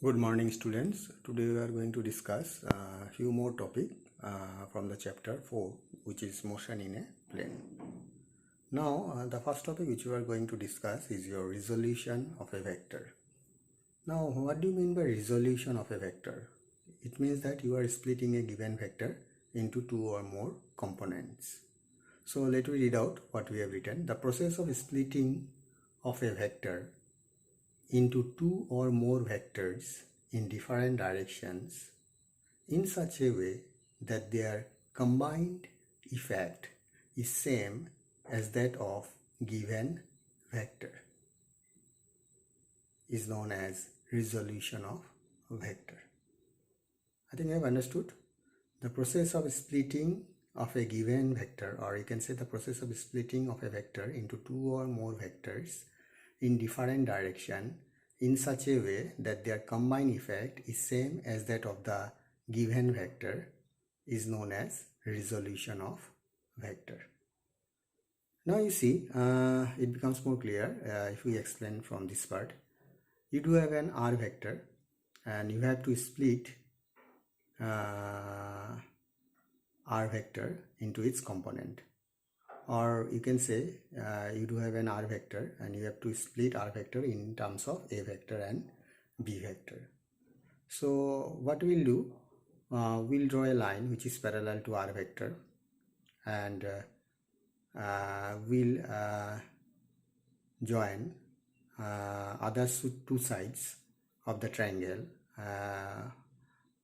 Good morning, students. Today we are going to discuss a few more topic from the chapter 4, which is motion in a plane. Now, the first topic which we are going to discuss is your resolution of a vector. Now, what do you mean by resolution of a vector? It means that you are splitting a given vector into two or more components. So, let me read out what we have written. The process of splitting of a vector into two or more vectors in different directions in such a way that their combined effect is same as that of given vector is known as resolution of vector. I think I have understood. The process of splitting of a given vector, or you can say the process of splitting of a vector into two or more vectors in different direction in such a way that their combined effect is same as that of the given vector is known as resolution of vector. Now you see, it becomes more clear if we explain from this part. You do have an R vector and you have to split R vector into its component. Or you can say you do have an R vector and you have to split R vector in terms of A vector and B vector. So what we'll do, we'll draw a line which is parallel to R vector, and we'll join other two sides of the triangle,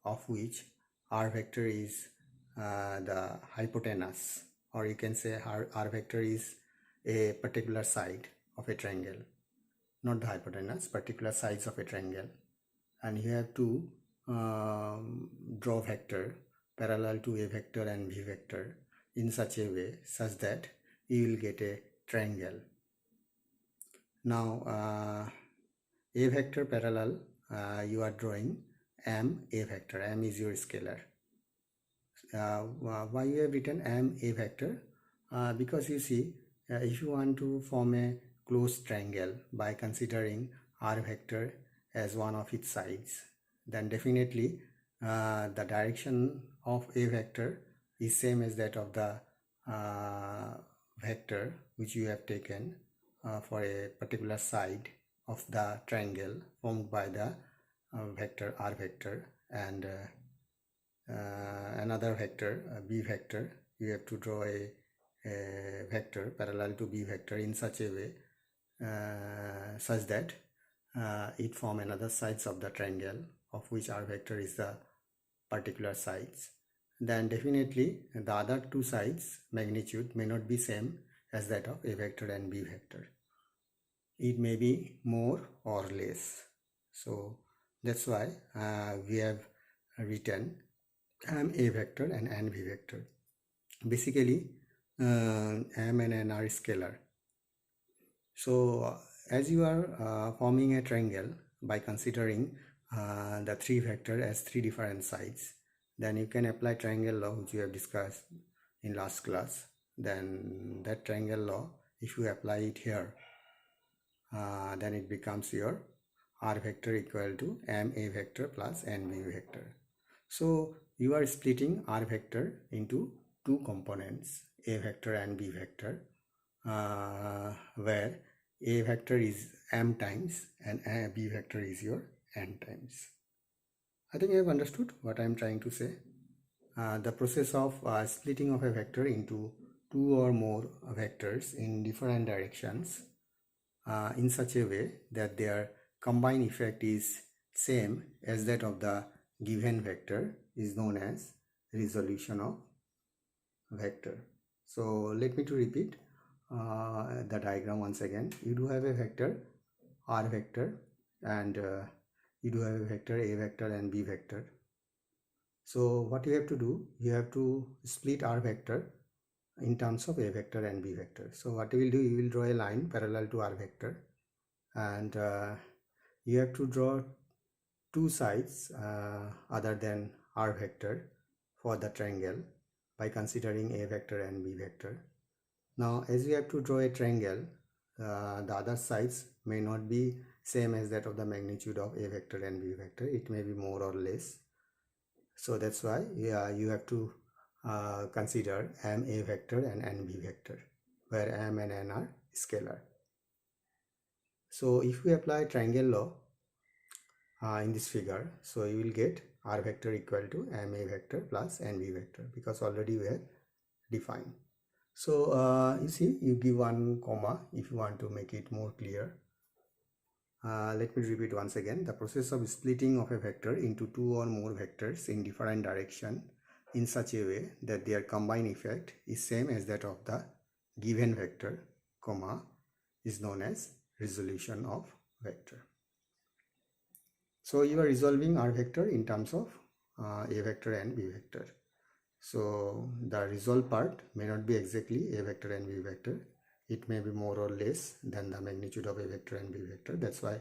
of which R vector is the hypotenuse, or you can say R vector is a particular side of a triangle, not the hypotenuse, particular sides of a triangle, and you have to draw vector parallel to A vector and B vector in such a way such that you will get a triangle. Now A vector parallel, you are drawing M A vector. M is your scalar. Why you have written M A vector? Because you see, if you want to form a closed triangle by considering R vector as one of its sides, then definitely the direction of A vector is same as that of the vector which you have taken for a particular side of the triangle formed by the vector R vector, and another vector B vector. You have to draw a vector parallel to B vector in such a way such that it form another sides of the triangle of which R vector is the particular sides. Then definitely the other two sides magnitude may not be same as that of A vector and B vector. It may be more or less. So that's why we have written M A vector and N B vector. Basically M and N are scalar. So as you are forming a triangle by considering the three vector as three different sides, then you can apply triangle law which we have discussed in last class. Then that triangle law, if you apply it here, then it becomes your R vector equal to M A vector plus N B vector. So you are splitting R vector into two components, A vector and B vector, where A vector is M times and B vector is your N times. I think you have understood what I am trying to say. The process of splitting of a vector into two or more vectors in different directions in such a way that their combined effect is same as that of the given vector is known as resolution of vector. So let me to repeat the diagram once again. You do have a vector R vector, and you do have a vector A vector and B vector. So what you have to do, you have to split R vector in terms of A vector and B vector. So what you will do, you will draw a line parallel to R vector, and you have to draw two sides other than R vector for the triangle by considering A vector and B vector. Now as you have to draw a triangle, the other sides may not be same as that of the magnitude of A vector and B vector. It may be more or less. So that's why you have to consider M A vector and N B vector, where M and N are scalar. So if we apply triangle law in this figure, so you will get R vector equal to M A vector plus N B vector, because already we have defined. So you see, you give one comma if you want to make it more clear. Let me repeat once again. The process of splitting of a vector into two or more vectors in different direction in such a way that their combined effect is same as that of the given vector, comma, is known as resolution of vector. So you are resolving R vector in terms of A vector and B vector. So the resolve part may not be exactly A vector and B vector. It may be more or less than the magnitude of A vector and B vector. That's why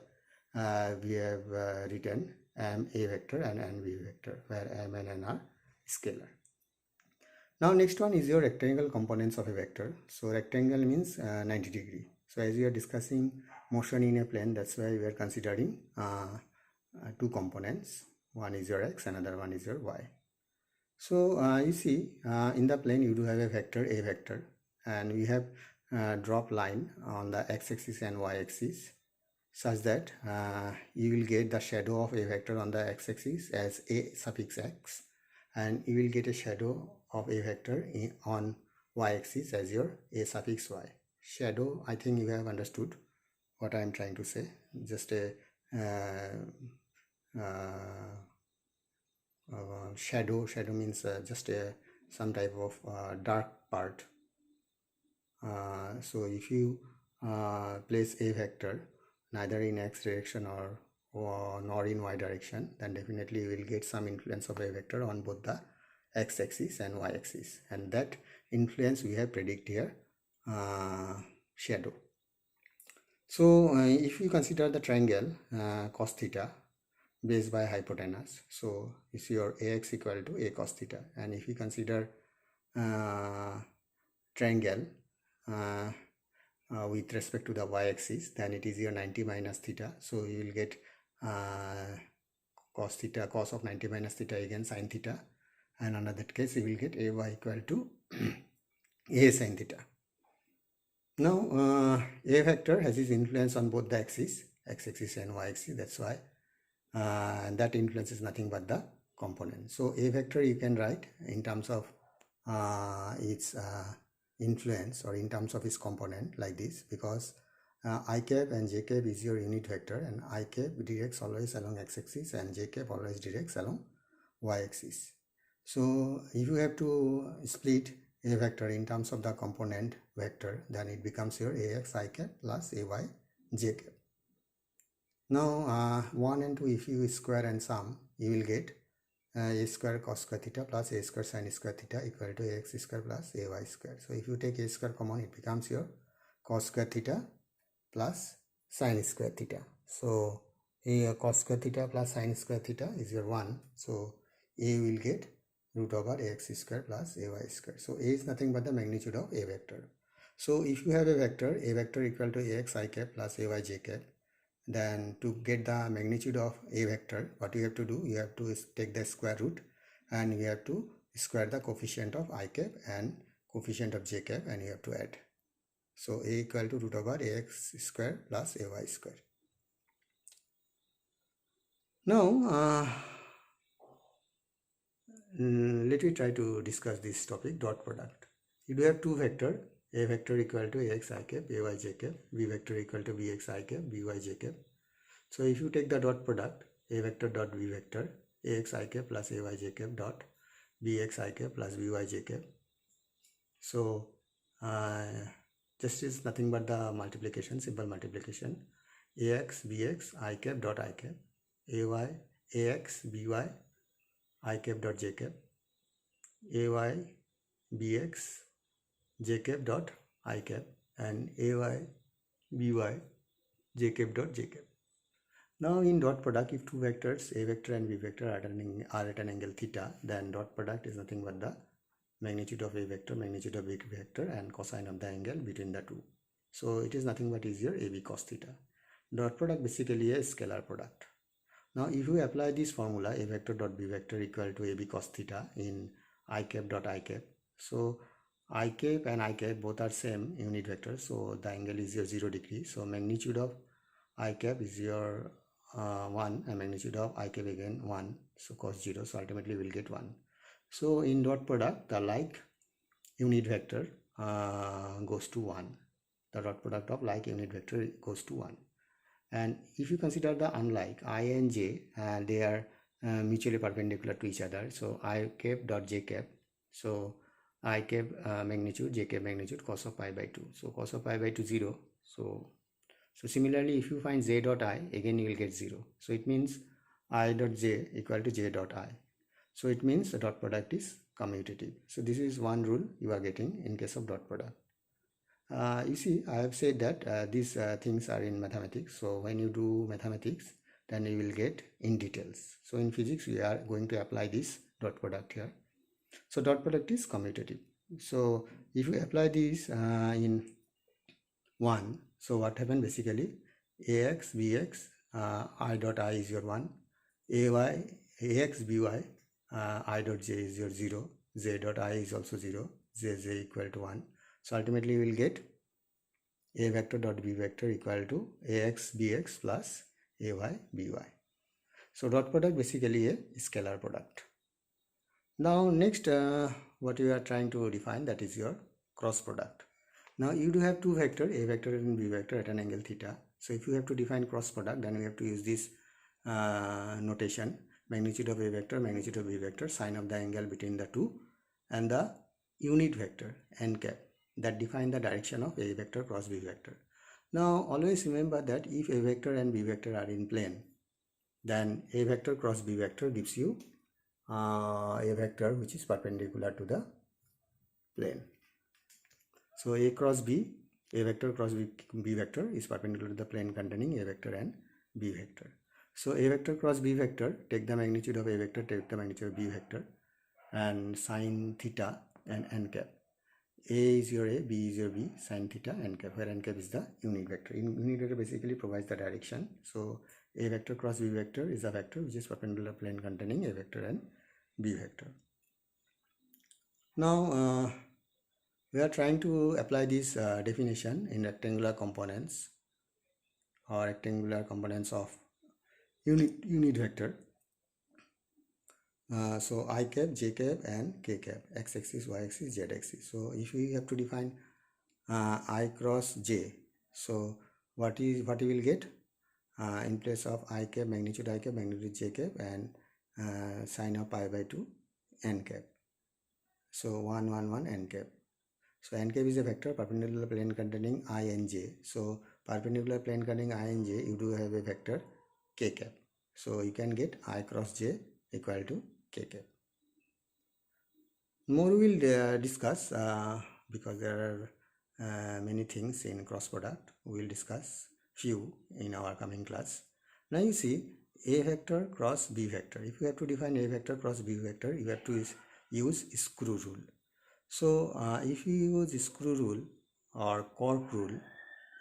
we have written M A vector and N B vector, where M and N are scalar. Now next one is your rectangle components of a vector. So rectangle means 90 degree. So as we are discussing motion in a plane, that's why we are considering two components. One is your x, another one is your y. So you see, in the plane you do have a vector A vector, and we have drop line on the x-axis and y-axis, such that you will get the shadow of A vector on the x-axis as A suffix x, and you will get a shadow of A vector on y-axis as your A suffix y. Shadow, I think you have understood what I am trying to say. Just a shadow means just some type of dark part. So if you place A vector neither in x direction or nor in y direction, then definitely you will get some influence of A vector on both the x-axis and y-axis, and that influence we have predict here, shadow. So if you consider the triangle cos theta based by hypotenuse, so is your AX equal to A cos theta, and if you consider triangle with respect to the y-axis, then it is your 90 minus theta, so you will get cos theta, cos of 90 minus theta again sin theta, and under that case you will get AY equal to A sin theta. Now A vector has its influence on both the axis, x-axis and y-axis, that's why that influence is nothing but the component. So A vector you can write in terms of its influence or in terms of its component like this, because I cap and j cap is your unit vector, and I cap directs always along x-axis and j cap always directs along y-axis. So if you have to split A vector in terms of the component vector, then it becomes your AX I cap plus AY j cap. Now 1 and 2 if you square and sum, you will get A square cos square theta plus A square sin square theta equal to AX square plus AY square. So if you take A square common, it becomes your cos square theta plus sin square theta. So A cos square theta plus sin square theta is your 1. So A will get root over AX square plus AY square. So A is nothing but the magnitude of A vector. So if you have a vector equal to AX I cap plus AY j cap, then to get the magnitude of A vector, what you have to do, you have to take the square root and you have to square the coefficient of I cap and coefficient of j cap, and you have to add. So A equal to root over AX square plus AY square. Now let me try to discuss this topic, dot product. You do have two vector, A vector equal to AX I cap, AY j cap, B vector equal to BX I cap, BY j cap. So if you take the dot product, A vector dot B vector, AX I cap plus AY j cap dot BX I cap plus BY j cap. So this is nothing but the multiplication, simple multiplication. AX BX I cap dot I cap, AY AX BY I cap dot j cap, AY BX j cap dot I cap, and AY BY j cap dot j cap. Now in dot product, if two vectors A vector and B vector are at an angle theta, then dot product is nothing but the magnitude of A vector, magnitude of B vector, and cosine of the angle between the two. So it is nothing but easier AB cos theta. Dot product basically a scalar product. Now if you apply this formula, a vector dot b vector equal to ab cos theta in I cap dot I cap. So I cap and I cap both are same unit vector, so the angle is your 0 degree. So magnitude of I cap is your 1 and magnitude of I cap again 1, so cos 0, so ultimately we'll get 1. So in dot product, the like unit vector goes to 1. The dot product of like unit vector goes to 1. And if you consider the unlike, I and j, they are mutually perpendicular to each other. So I cap dot j cap, so I cap magnitude, j cap magnitude, cos of pi by 2. So cos of pi by 2 0. So similarly, if you find j dot I, again you will get 0. So it means I dot j equal to j dot I. So it means the dot product is commutative. So this is one rule you are getting in case of dot product. You see, I have said that these things are in mathematics. So when you do mathematics, then you will get in details. So in physics, we are going to apply this dot product here. So dot product is commutative. So if you apply this in 1, so what happened basically, ax, bx, I dot I is your 1, ay, ax, by, I dot j is your 0, j dot I is also 0, j equal to 1. So ultimately we will get a vector dot b vector equal to ax bx plus ay by. So dot product basically a scalar product. Now next what you are trying to define, that is your cross product. Now you do have two vector, a vector and b vector at an angle theta. So if you have to define cross product, then we have to use this notation, magnitude of a vector, magnitude of b vector, sine of the angle between the two, and the unit vector n cap that define the direction of a vector cross b vector. Now always remember that if a vector and b vector are in plane, then a vector cross b vector gives you a vector which is perpendicular to the plane. So a cross b, a vector cross b vector is perpendicular to the plane containing a vector and b vector. So a vector cross b vector, take the magnitude of a vector, take the magnitude of b vector, and sine theta and n cap. A is your A, B is your B, sine theta, n cap, where n cap is the unit vector. Unit vector basically provides the direction. So a vector cross b vector is a vector which is perpendicular plane containing a vector and b vector. Now we are trying to apply this definition in rectangular components or rectangular components of unit vector. So I cap, j cap and k cap, x axis, y axis, z axis. So if we have to define I cross j, so what you will get in place of I cap, magnitude j cap, and sine of pi by 2 n cap. So 1 1 1 n cap. So n cap is a vector perpendicular plane containing I and j. So perpendicular plane containing I and j, you do have a vector k cap. So you can get I cross j equal to k cap. More we will discuss because there are many things in cross product. We will discuss few in our coming class. Now you see a vector cross b vector. If you have to define a vector cross b vector, you have to use screw rule. So if you use screw rule or cork rule,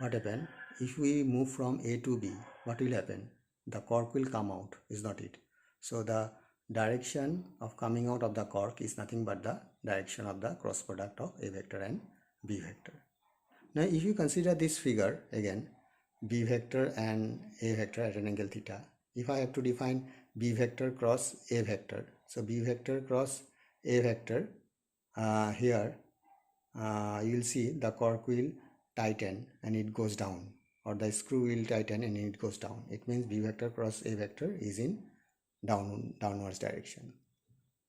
what happen? If we move from A to B, what will happen? The cork will come out, is not it? So the direction of coming out of the cork is nothing but the direction of the cross product of a vector and b vector. Now if you consider this figure again, b vector and a vector at an angle theta, if I have to define b vector cross a vector, so b vector cross a vector, here you will see the cork will tighten and it goes down, or the screw will tighten and it goes down. It means b vector cross a vector is in downwards direction,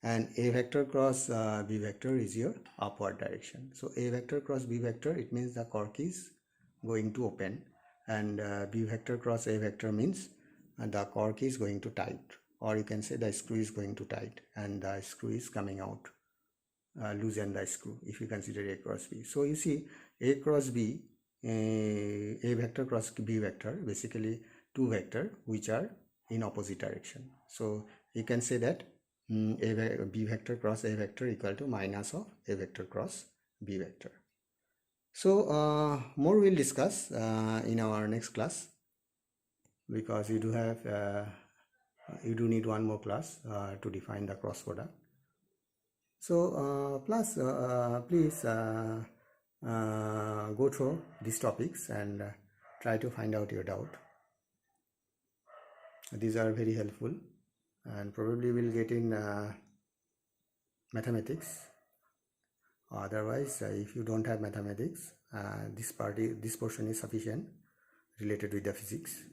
and a vector cross b vector is your upward direction. So a vector cross b vector, it means the cork is going to open, and b vector cross a vector means the cork is going to tight, or you can say the screw is going to tight and the screw is coming out, loosen the screw if you consider a cross b. So you see a cross b, a vector cross b vector, basically two vector which are in opposite direction. So you can say that a b vector cross a vector equal to minus of a vector cross b vector. So more we'll discuss in our next class. because you do need one more class to define the cross product. So please go through these topics and try to find out your doubt. These are very helpful and probably will get in mathematics. Otherwise, if you don't have mathematics, this portion is sufficient related with the physics.